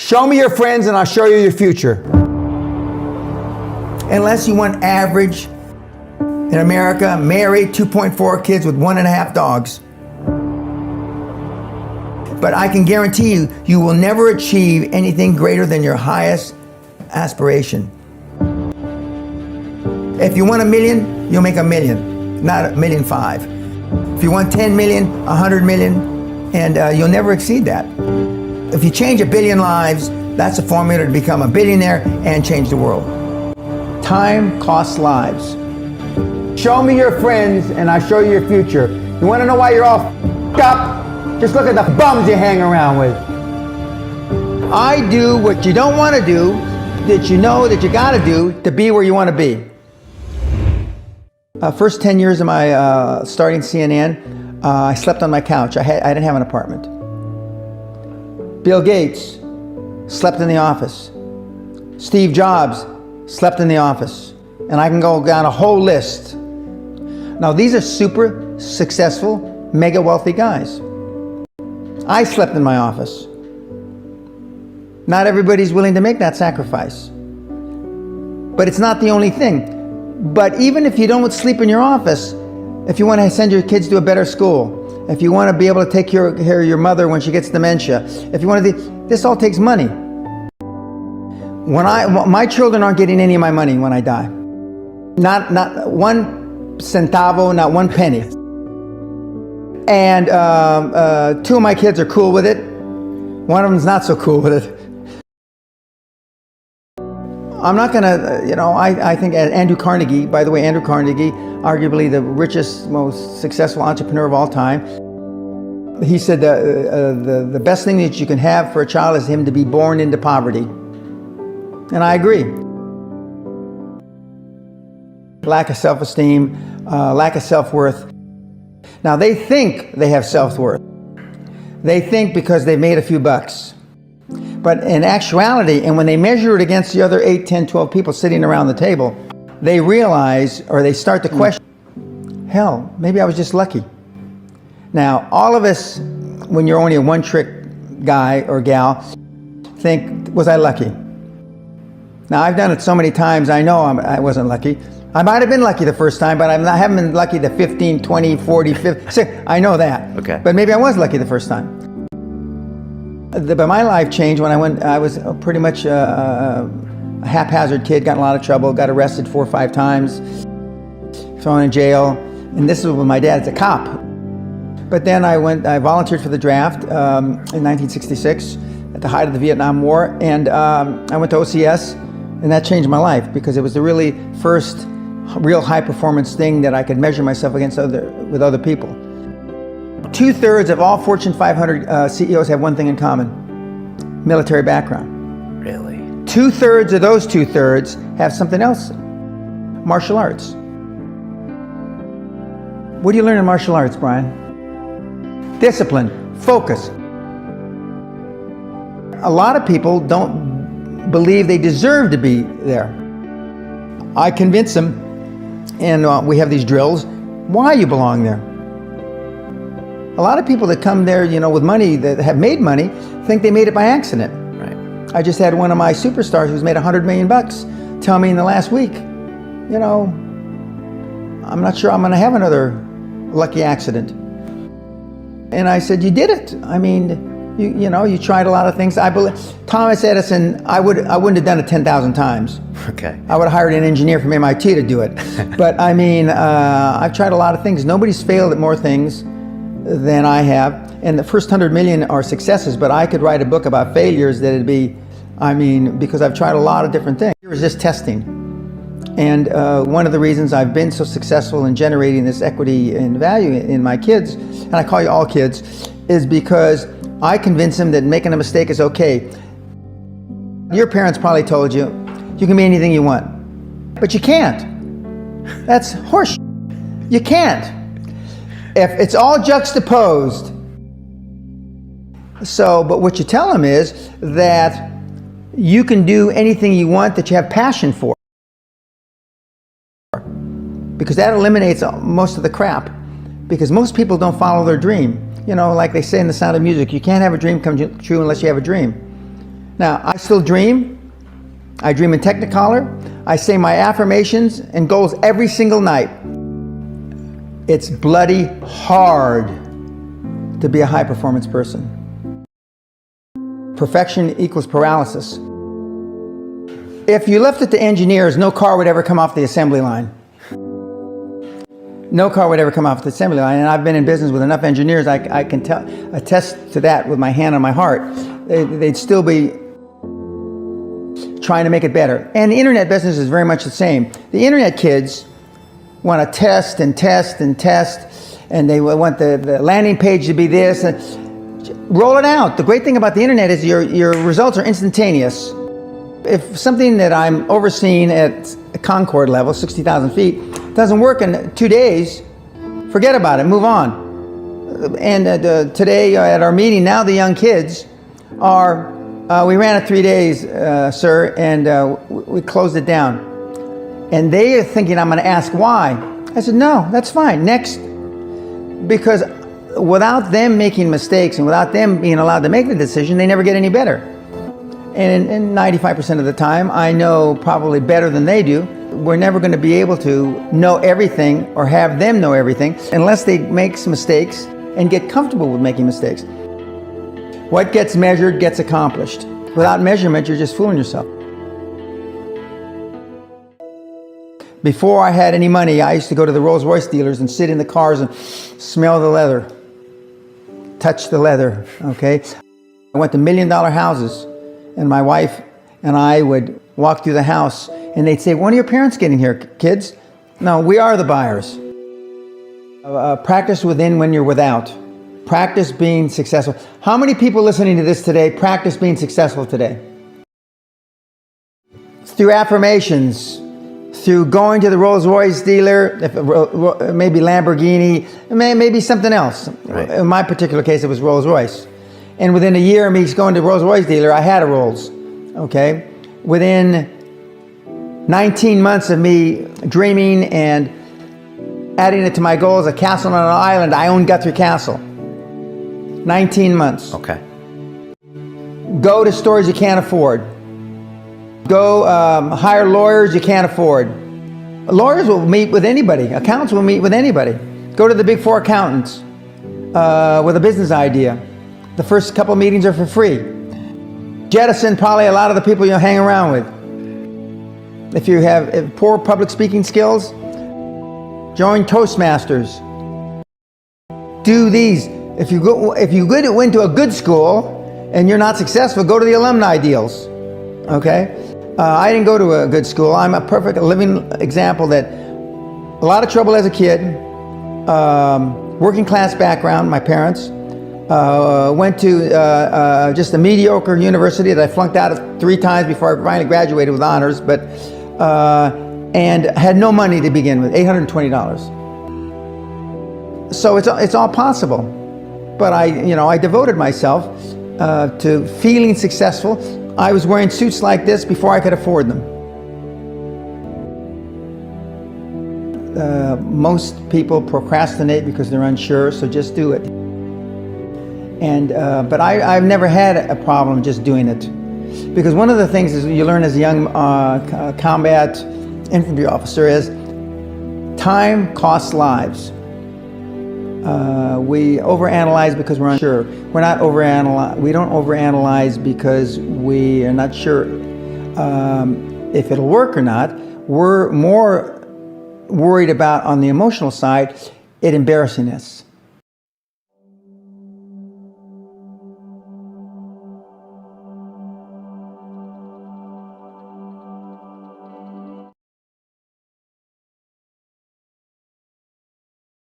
Show me your friends and I'll show you your future. Unless you want average in America, married, 2.4 kids with 1.5 dogs. But I can guarantee you, you will never achieve anything greater than your highest aspiration. If you want $1 million, you'll make $1 million, not $1.5 million. If you want 10 million, 100 million, and you'll never exceed that. If you change 1 billion lives, that's a formula to become a billionaire and change the world. Time costs lives. Show me your friends and I'll show you your future. You want to know why you're all f***ed up? Just look at the bums you hang around with. I do what you don't want to do, that you know that you got to do to be where you want to be. First 10 years of my starting CNN, I slept on my couch. I didn't have an apartment. Bill Gates slept in the office. Steve Jobs slept in the office. And I can go down a whole list. Now these are super successful, mega wealthy guys. I slept in my office. Not everybody's willing to make that sacrifice. But it's not the only thing. But even if you don't sleep in your office, if you want to send your kids to a better school, if you want to be able to take care of your mother when she gets dementia, if you want to, this all takes money. My children aren't getting any of my money when I die. Not one centavo, not one penny. And 2 of my kids are cool with it. One of them's not so cool with it. I'm not gonna, I think Andrew Carnegie, by the way, Andrew Carnegie, arguably the richest, most successful entrepreneur of all time, he said the best thing that you can have for a child is him to be born into poverty. And I agree. Lack of self-esteem, lack of self-worth. Now they think they have self-worth. They think because they've made a few bucks. But in actuality, and when they measure it against the other 8, 10, 12 people sitting around the table, they realize, or they start to question, hell, maybe I was just lucky. Now, all of us, when you're only a one-trick guy or gal, think, was I lucky? Now, I've done it so many times, I know I wasn't lucky. I might have been lucky the first time, but I haven't been lucky the 15, 20, 40, 50, I know that. Okay. But maybe I was lucky the first time. But my life changed when I was pretty much a haphazard kid, got in a lot of trouble, got arrested 4 or 5 times, thrown in jail, and this was when my dad's a cop. But then I volunteered for the draft in 1966 at the height of the Vietnam War, and I went to OCS, and that changed my life because it was the really first real high performance thing that I could measure myself against with other people. 2/3 of all Fortune 500 CEOs have one thing in common: military background. Really? 2/3 of those 2/3 have something else: martial arts. What do you learn in martial arts, Brian? Discipline, focus. A lot of people don't believe they deserve to be there. I convince them, and we have these drills, why you belong there. A lot of people that come there, with money, that have made money, think they made it by accident. Right. I just had one of my superstars who's made $100 million tell me in the last week, I'm not sure I'm going to have another lucky accident. And I said, you did it. I mean, you tried a lot of things. I believe Thomas Edison, I wouldn't have done it 10,000 times. Okay. I would have hired an engineer from MIT to do it. But I mean, I've tried a lot of things. Nobody's failed at more things than I have, and the first 100 million are successes, but I could write a book about failures that'd be, because I've tried a lot of different things. Resist testing. And one of the reasons I've been so successful in generating this equity and value in my kids, and I call you all kids, is because I convince them that making a mistake is okay. Your parents probably told you, you can be anything you want, but you can't. That's horseshit. You can't. If it's all juxtaposed. But what you tell them is that you can do anything you want that you have passion for. Because that eliminates most of the crap. Because most people don't follow their dream. Like they say in The Sound of Music, you can't have a dream come true unless you have a dream. Now, I still dream. I dream in Technicolor. I say my affirmations and goals every single night. It's bloody hard to be a high-performance person. Perfection equals paralysis. If you left it to engineers, no car would ever come off the assembly line. No car would ever come off the assembly line, and I've been in business with enough engineers, I can attest to that with my hand on my heart. They'd still be trying to make it better. And the internet business is very much the same. The internet kids want to test and test and test, and they want the landing page to be this. Roll it out. The great thing about the internet is your results are instantaneous. If something that I'm overseeing at Concord level, 60,000 feet, doesn't work in 2 days, forget about it, move on. And today at our meeting, now the young kids are, we ran it 3 days, sir, and we closed it down. And they are thinking I'm going to ask why. I said, no, that's fine, next. Because without them making mistakes and without them being allowed to make the decision, they never get any better. And 95% of the time, I know probably better than they do. We're never going to be able to know everything or have them know everything unless they make some mistakes and get comfortable with making mistakes. What gets measured gets accomplished. Without measurement, you're just fooling yourself. Before I had any money, I used to go to the Rolls-Royce dealers and sit in the cars and smell the leather, touch the leather, okay? I went to $1 million houses, and my wife and I would walk through the house, and they'd say, when are your parents getting here, kids? No, we are the buyers. Practice within when you're without. Practice being successful. How many people listening to this today practice being successful today? Through affirmations, through going to the Rolls-Royce dealer, maybe Lamborghini, maybe something else. Right. In my particular case, it was Rolls-Royce. And within a year of me going to Rolls-Royce dealer, I had a Rolls, okay? Within 19 months of me dreaming and adding it to my goals, a castle on an island, I own Guthrie Castle. 19 months. Okay. Go to stores you can't afford. Go hire lawyers you can't afford. Lawyers will meet with anybody. Accountants will meet with anybody. Go to the big 4 accountants with a business idea. The first couple meetings are for free. Jettison probably a lot of the people you'll hang around with. If you have poor public speaking skills, join Toastmasters. Do these. If you went to a good school and you're not successful, go to the alumni deals. Okay? I didn't go to a good school. I'm a perfect living example that a lot of trouble as a kid, working class background, my parents, went to just a mediocre university that I flunked out of 3 times before I finally graduated with honors, but and had no money to begin with, $820. So it's all possible, but I devoted myself to feeling successful. I was wearing suits like this before I could afford them. Most people procrastinate because they're unsure, so just do it. And but I've never had a problem just doing it, because one of the things is you learn as a young combat infantry officer is time costs lives. We overanalyze because we're unsure. We don't overanalyze because we are not sure if it'll work or not. We're more worried about, on the emotional side, it embarrassing us.